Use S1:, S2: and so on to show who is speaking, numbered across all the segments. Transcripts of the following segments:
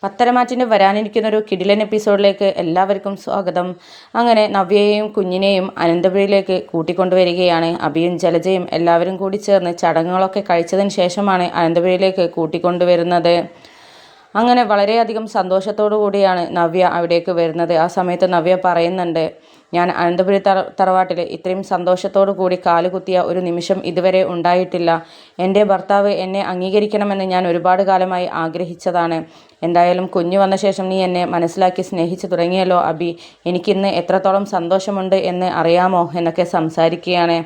S1: പത്തരമാറ്റിന് വരാനിരിക്കുന്ന ഒരു കിടിലൻ എപ്പിസോഡിലേക്ക് എല്ലാവർക്കും സ്വാഗതം. അങ്ങനെ നവ്യയെയും കുഞ്ഞിനെയും അനന്തപുരിയിലേക്ക് കൂട്ടിക്കൊണ്ടുവരികയാണ്. അഭിയും ജലജയും എല്ലാവരും കൂടി ചേർന്ന് ചടങ്ങുകളൊക്കെ കഴിച്ചതിന് ശേഷമാണ് അനന്തപുരിയിലേക്ക് കൂട്ടിക്കൊണ്ടുവരുന്നത്. അങ്ങനെ വളരെയധികം സന്തോഷത്തോടു കൂടിയാണ് നവ്യ അവിടേക്ക് വരുന്നത്. ആ സമയത്ത് നവ്യ പറയുന്നുണ്ട്, ഞാൻ അനന്തപുരി തറവാട്ടിൽ ഇത്രയും സന്തോഷത്തോടു കൂടി കാലുകുത്തിയ ഒരു നിമിഷം ഇതുവരെ ഉണ്ടായിട്ടില്ല. എൻ്റെ ഭർത്താവ് എന്നെ അംഗീകരിക്കണമെന്ന് ഞാൻ ഒരുപാട് കാലമായി ആഗ്രഹിച്ചതാണ്. എന്തായാലും കുഞ്ഞു വന്ന ശേഷം നീ എന്നെ മനസ്സിലാക്കി സ്നേഹിച്ചു തുടങ്ങിയല്ലോ അബി. എനിക്കിന്ന് എത്രത്തോളം സന്തോഷമുണ്ട് എന്ന് അറിയാമോ എന്നൊക്കെ സംസാരിക്കുകയാണ്.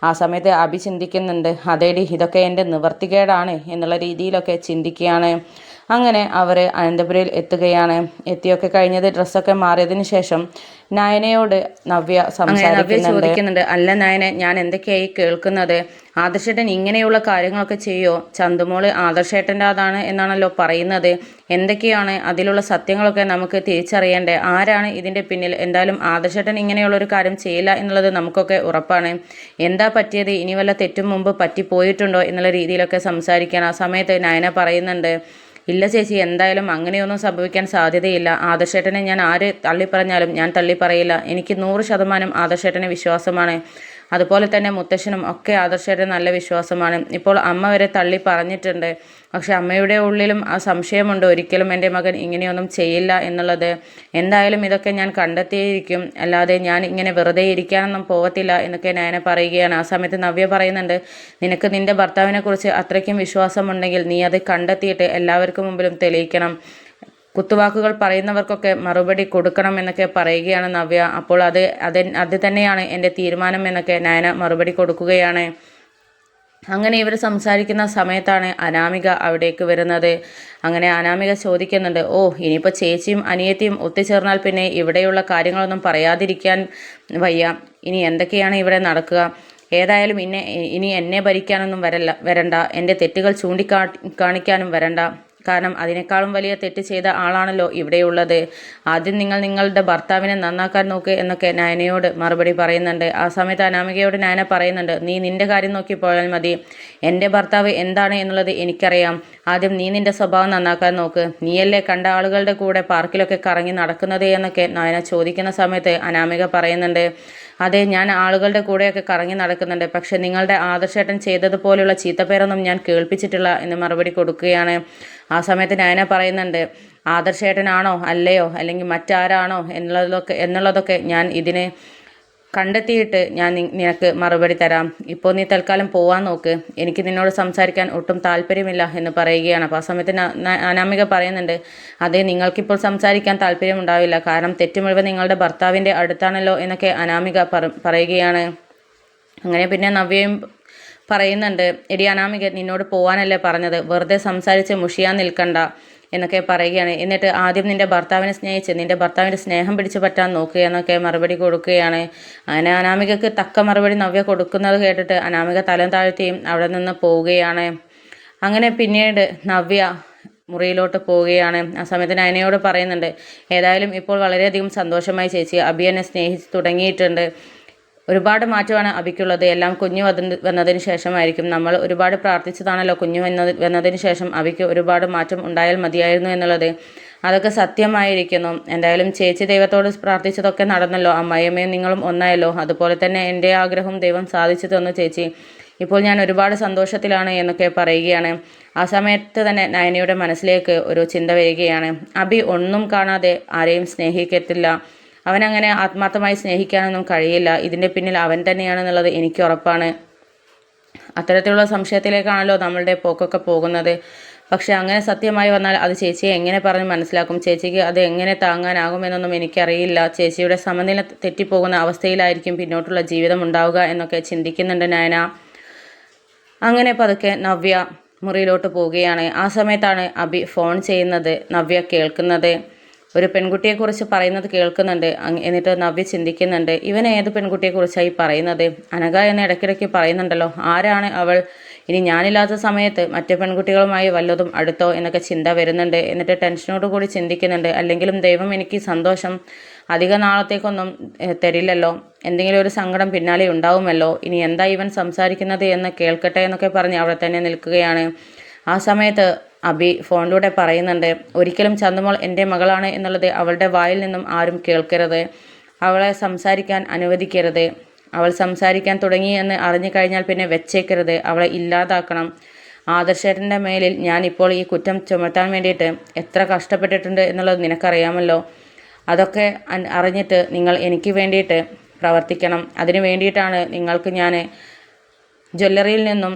S1: ആ സമയത്ത് അബി ചിന്തിക്കുന്നുണ്ട്, അതേടി ഇതൊക്കെ എൻ്റെ നിവർത്തികേടാണ് എന്നുള്ള രീതിയിലൊക്കെ ചിന്തിക്കുകയാണ്. അങ്ങനെ അവർ അനന്തപുരിയിൽ എത്തുകയാണ്. എത്തിയൊക്കെ കഴിഞ്ഞത് ഡ്രസ്സൊക്കെ മാറിയതിന് ശേഷം നയനയോട് നവ്യ ചോദിക്കുന്നുണ്ട്, അല്ല നയന, ഞാൻ എന്തൊക്കെയായി കേൾക്കുന്നത്? ആദർശേട്ടൻ ഇങ്ങനെയുള്ള കാര്യങ്ങളൊക്കെ ചെയ്യോ? ചന്തുമോള് ആദർശേട്ടൻ്റെ അതാണ് എന്നാണല്ലോ പറയുന്നത്. എന്തൊക്കെയാണ് അതിലുള്ള സത്യങ്ങളൊക്കെ നമുക്ക് തിരിച്ചറിയണ്ടേ? ആരാണ് ഇതിൻ്റെ പിന്നിൽ? എന്തായാലും ആദർശേട്ടൻ ഇങ്ങനെയുള്ളൊരു കാര്യം ചെയ്യില്ല എന്നുള്ളത് നമുക്കൊക്കെ ഉറപ്പാണ്. എന്താ പറ്റിയത്? ഇനി വല്ല തെറ്റും മുമ്പ് പറ്റിപ്പോയിട്ടുണ്ടോ എന്നുള്ള രീതിയിലൊക്കെ സംസാരിക്കാൻ ആ സമയത്ത് നയന പറയുന്നുണ്ട്, ഇല്ല ചേച്ചി, എന്തായാലും അങ്ങനെയൊന്നും സംഭവിക്കാൻ സാധ്യതയില്ല. ആദർശേട്ടനെ ഞാൻ ആര് തള്ളിപ്പറഞ്ഞാലും ഞാൻ തള്ളിപ്പറയില്ല. എനിക്ക് 100% ആദർശേട്ടനെ വിശ്വാസമാണ്. അതുപോലെ തന്നെ മുത്തശ്ശനും ഒക്കെ ആദർശേട്ടന് നല്ല വിശ്വാസമാണ്. ഇപ്പോൾ അമ്മ വരെ തള്ളി പറഞ്ഞിട്ടുണ്ട്. പക്ഷെ അമ്മയുടെ ഉള്ളിലും ആ സംശയമുണ്ട്, ഒരിക്കലും എൻ്റെ മകൻ ഇങ്ങനെയൊന്നും ചെയ്യില്ല എന്നുള്ളത്. എന്തായാലും ഇതൊക്കെ ഞാൻ കണ്ടെത്തിയിരിക്കും, അല്ലാതെ ഞാൻ ഇങ്ങനെ വെറുതെ ഇരിക്കാനൊന്നും പോകത്തില്ല എന്നൊക്കെ നയന പറയുകയാണ്. ആ സമയത്ത് നവ്യ പറയുന്നുണ്ട്, നിനക്ക് നിൻ്റെ ഭർത്താവിനെ കുറിച്ച് അത്രയ്ക്കും വിശ്വാസമുണ്ടെങ്കിൽ നീ അത് കണ്ടെത്തിയിട്ട് എല്ലാവർക്കും മുമ്പിലും തെളിയിക്കണം. കുത്തുവാക്കുകൾ പറയുന്നവർക്കൊക്കെ മറുപടി കൊടുക്കണം എന്നൊക്കെ പറയുകയാണ് നവ്യ. അപ്പോൾ അത് തന്നെയാണ് എൻ്റെ തീരുമാനം എന്നൊക്കെ നയന മറുപടി കൊടുക്കുകയാണ്. അങ്ങനെ ഇവർ സംസാരിക്കുന്ന സമയത്താണ് അനാമിക അവിടേക്ക് വരുന്നത്. അങ്ങനെ അനാമിക ചോദിക്കുന്നുണ്ട്, ഓ ഇനിയിപ്പോൾ ചേച്ചിയും അനിയത്തിയും ഒത്തുചേർന്നാൽ പിന്നെ ഇവിടെയുള്ള കാര്യങ്ങളൊന്നും പറയാതിരിക്കാൻ വയ്യ. ഇനി എന്തൊക്കെയാണ് ഇവിടെ നടക്കുക? ഏതായാലും ഇനി എന്നെ ഭരിക്കാനൊന്നും വരണ്ട, എൻ്റെ തെറ്റുകൾ കാണിക്കാനും വരണ്ട. കാരണം അതിനേക്കാളും വലിയ തെറ്റ് ചെയ്ത ആളാണല്ലോ ഇവിടെയുള്ളത്. ആദ്യം നിങ്ങൾ നിങ്ങളുടെ ഭർത്താവിനെ നന്നാക്കാൻ നോക്ക് എന്നൊക്കെ നയനയോട് മറുപടി പറയുന്നുണ്ട്. ആ സമയത്ത് അനാമികയോട് നയന പറയുന്നുണ്ട്, നീ നിന്റെ കാര്യം നോക്കി പോയാൽ മതി. എൻ്റെ ഭർത്താവ് എന്താണ് എന്നുള്ളത് എനിക്കറിയാം. ആദ്യം നീ നിന്റെ സ്വഭാവം നന്നാക്കാൻ നോക്ക്. നീയല്ലേ കണ്ട ആളുകളുടെ കൂടെ പാർക്കിലൊക്കെ കറങ്ങി നടക്കുന്നത് എന്നൊക്കെ നയന ചോദിക്കുന്ന സമയത്ത് അനാമിക പറയുന്നുണ്ട്, അതെ, ഞാൻ ആളുകളുടെ കൂടെയൊക്കെ കറങ്ങി നടക്കുന്നുണ്ട്. പക്ഷെ നിങ്ങളുടെ ആദർശേട്ടൻ ചെയ്തതുപോലെയുള്ള ചീത്തപ്പേരൊന്നും ഞാൻ കേൾപ്പിച്ചിട്ടില്ല എന്ന് മറുപടി കൊടുക്കുകയാണ്. ആ സമയത്ത് നയന പറയുന്നുണ്ട്, ആദർശേട്ടനാണോ അല്ലയോ അല്ലെങ്കിൽ മറ്റാരാണോ എന്നുള്ളതൊക്കെ ഞാൻ ഇതിന് കണ്ടെത്തിയിട്ട് ഞാൻ നിനക്ക് മറുപടി തരാം. ഇപ്പോൾ നീ തൽക്കാലം പോവാൻ നോക്ക്. എനിക്ക് നിന്നോട് സംസാരിക്കാൻ ഒട്ടും താല്പര്യമില്ല എന്ന് പറയുകയാണ്. അപ്പോൾ ആ സമയത്ത് അനാമിക പറയുന്നുണ്ട്, അതെ, നിങ്ങൾക്കിപ്പോൾ സംസാരിക്കാൻ താല്പര്യമുണ്ടാവില്ല. കാരണം തെറ്റ് മുഴുവൻ നിങ്ങളുടെ ഭർത്താവിൻ്റെ അടുത്താണല്ലോ എന്നൊക്കെ അനാമിക പറയുകയാണ്. അങ്ങനെ പിന്നെ നവ്യയും പറയുന്നുണ്ട്, എടി അനാമിക, നിന്നോട് പോവാനല്ലേ പറഞ്ഞത്, വെറുതെ സംസാരിച്ച് മുഷിയാൻ നിൽക്കണ്ട എന്നൊക്കെ പറയുകയാണ്. എന്നിട്ട് ആദ്യം നിന്റെ ഭർത്താവിനെ സ്നേഹിച്ച് നിന്റെ ഭർത്താവിൻ്റെ സ്നേഹം പിടിച്ചു പറ്റാൻ നോക്കുക എന്നൊക്കെ മറുപടി കൊടുക്കുകയാണ്. അങ്ങനെ അനാമികക്ക് തക്ക മറുപടി നവ്യ കൊടുക്കുന്നത് കേട്ടിട്ട് അനാമിക തലം താഴ്ത്തിയും അവിടെ നിന്ന് പോവുകയാണ്. അങ്ങനെ പിന്നീട് നവ്യ മുറിയിലോട്ട് പോവുകയാണ്. ആ സമയത്ത് നയനയോട് പറയുന്നുണ്ട്, ഏതായാലും ഇപ്പോൾ വളരെയധികം സന്തോഷമായി ചേച്ചി, അബി എന്നെ സ്നേഹിച്ച് തുടങ്ങിയിട്ടുണ്ട്. ഒരുപാട് മാറ്റമാണ് അബിക്കുള്ളത്. എല്ലാം കുഞ്ഞു വന്നതിന് ശേഷമായിരിക്കും. നമ്മൾ ഒരുപാട് പ്രാർത്ഥിച്ചതാണല്ലോ കുഞ്ഞു വന്നതിന് ശേഷം അബിക്ക് ഒരുപാട് മാറ്റം ഉണ്ടായാൽ മതിയായിരുന്നു എന്നുള്ളത്. അതൊക്കെ സത്യമായിരിക്കുന്നു. എന്തായാലും ചേച്ചി ദൈവത്തോട് പ്രാർത്ഥിച്ചതൊക്കെ നടന്നല്ലോ. അമ്മായിയമ്മയും നിങ്ങളും ഒന്നായല്ലോ. അതുപോലെ തന്നെ എൻ്റെ ആഗ്രഹം ദൈവം സാധിച്ചു തന്നു ചേച്ചി. ഇപ്പോൾ ഞാൻ ഒരുപാട് സന്തോഷത്തിലാണ് എന്നൊക്കെ പറയുകയാണ്. ആ സമയത്ത് തന്നെ നയനയുടെ മനസ്സിലേക്ക് ഒരു ചിന്ത വരികയാണ്, അബി ഒന്നും കാണാതെ ആരെയും സ്നേഹിക്കത്തില്ല. അവനങ്ങനെ ആത്മാർത്ഥമായി സ്നേഹിക്കാനൊന്നും കഴിയില്ല. ഇതിൻ്റെ പിന്നിൽ അവൻ തന്നെയാണെന്നുള്ളത് എനിക്ക് ഉറപ്പാണ്. അത്തരത്തിലുള്ള സംശയത്തിലേക്കാണല്ലോ നമ്മളുടെ പോക്കൊക്കെ പോകുന്നത്. പക്ഷെ അങ്ങനെ സത്യമായി വന്നാൽ അത് ചേച്ചിയെ എങ്ങനെ പറഞ്ഞ് മനസ്സിലാക്കും? ചേച്ചിക്ക് അത് എങ്ങനെ താങ്ങാനാകുമെന്നൊന്നും എനിക്കറിയില്ല. ചേച്ചിയുടെ സമനില തെറ്റിപ്പോകുന്ന അവസ്ഥയിലായിരിക്കും പിന്നോട്ടുള്ള ജീവിതം ഉണ്ടാവുക എന്നൊക്കെ ചിന്തിക്കുന്നുണ്ട് നയന. അങ്ങനെ പതുക്കെ നവ്യ മുറിയിലോട്ട് പോവുകയാണ്. ആ സമയത്താണ് അബി ഫോൺ ചെയ്യുന്നത് നവ്യ കേൾക്കുന്നത്. ഒരു പെൺകുട്ടിയെക്കുറിച്ച് പറയുന്നത് കേൾക്കുന്നുണ്ട്. എന്നിട്ട് നവ്യ ചിന്തിക്കുന്നുണ്ട്, ഇവൻ ഏത് പെൺകുട്ടിയെക്കുറിച്ചായി പറയുന്നത്? അനഘ എന്ന് ഇടയ്ക്കിടയ്ക്ക് പറയുന്നുണ്ടല്ലോ, ആരാണ് അവൾ? ഇനി ഞാനില്ലാത്ത സമയത്ത് മറ്റു പെൺകുട്ടികളുമായി വല്ലതും അടുത്തോ എന്നൊക്കെ ചിന്ത വരുന്നുണ്ട്. എന്നിട്ട് ടെൻഷനോട് കൂടി ചിന്തിക്കുന്നുണ്ട്, അല്ലെങ്കിലും ദൈവം എനിക്ക് സന്തോഷം അധിക നാളത്തേക്കൊന്നും തരില്ലല്ലോ. എന്തെങ്കിലും ഒരു സങ്കടം പിന്നാലെ ഉണ്ടാവുമല്ലോ. ഇനി എന്താ ഇവൻ സംസാരിക്കുന്നത് എന്ന് കേൾക്കട്ടെ എന്നൊക്കെ പറഞ്ഞ് അവിടെ തന്നെ നിൽക്കുകയാണ്. ആ സമയത്ത് അബി ഫോണിലൂടെ പറയുന്നുണ്ട്. ഒരിക്കലും ചന്തുമോൾ എൻ്റെ മകളാണ് എന്നുള്ളത് അവളുടെ വായിൽ നിന്നും ആരും കേൾക്കരുത്. അവളെ സംസാരിക്കാൻ അനുവദിക്കരുത്. അവൾ സംസാരിക്കാൻ തുടങ്ങി എന്ന് അറിഞ്ഞു കഴിഞ്ഞാൽ പിന്നെ വെച്ചേക്കരുത്. അവളെ ഇല്ലാതാക്കണം. ആദർശേട്ടൻ്റെ മേലിൽ ഞാൻ ഇപ്പോൾ ഈ കുറ്റം ചുമത്താൻ വേണ്ടിയിട്ട് എത്ര കഷ്ടപ്പെട്ടിട്ടുണ്ട് എന്നുള്ളത് നിനക്കറിയാമല്ലോ. അതൊക്കെ അറിഞ്ഞിട്ട് നിങ്ങൾ എനിക്ക് വേണ്ടിയിട്ട് പ്രവർത്തിക്കണം. അതിനു വേണ്ടിയിട്ടാണ് നിങ്ങൾക്ക് ഞാൻ ജ്വല്ലറിയിൽ നിന്നും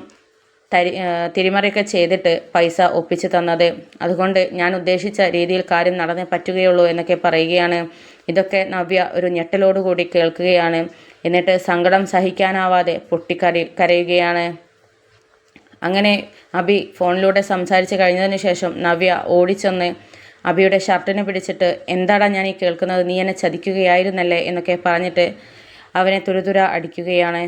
S1: തിരിമറിയൊക്കെ ചെയ്തിട്ട് പൈസ ഒപ്പിച്ച് തന്നത്. അതുകൊണ്ട് ഞാൻ ഉദ്ദേശിച്ച രീതിയിൽ കാര്യം നടന്നേ പറ്റുകയുള്ളൂ എന്നൊക്കെ പറയുകയാണ്. ഇതൊക്കെ നവ്യ ഒരു ഞെട്ടലോടുകൂടി കേൾക്കുകയാണ്. എന്നിട്ട് സങ്കടം സഹിക്കാനാവാതെ കരയുകയാണ്. അങ്ങനെ അബി ഫോണിലൂടെ സംസാരിച്ച് കഴിഞ്ഞതിന് ശേഷം നവ്യ ഓടിച്ചെന്ന് അബിയുടെ ഷർട്ടിനെ പിടിച്ചിട്ട്, എന്താടാ ഞാൻ ഈ കേൾക്കുന്നത്, നീ എന്നെ ചതിക്കുകയായിരുന്നല്ലേ എന്നൊക്കെ പറഞ്ഞിട്ട് അവനെ തുരുതുര അടിക്കുകയാണ്.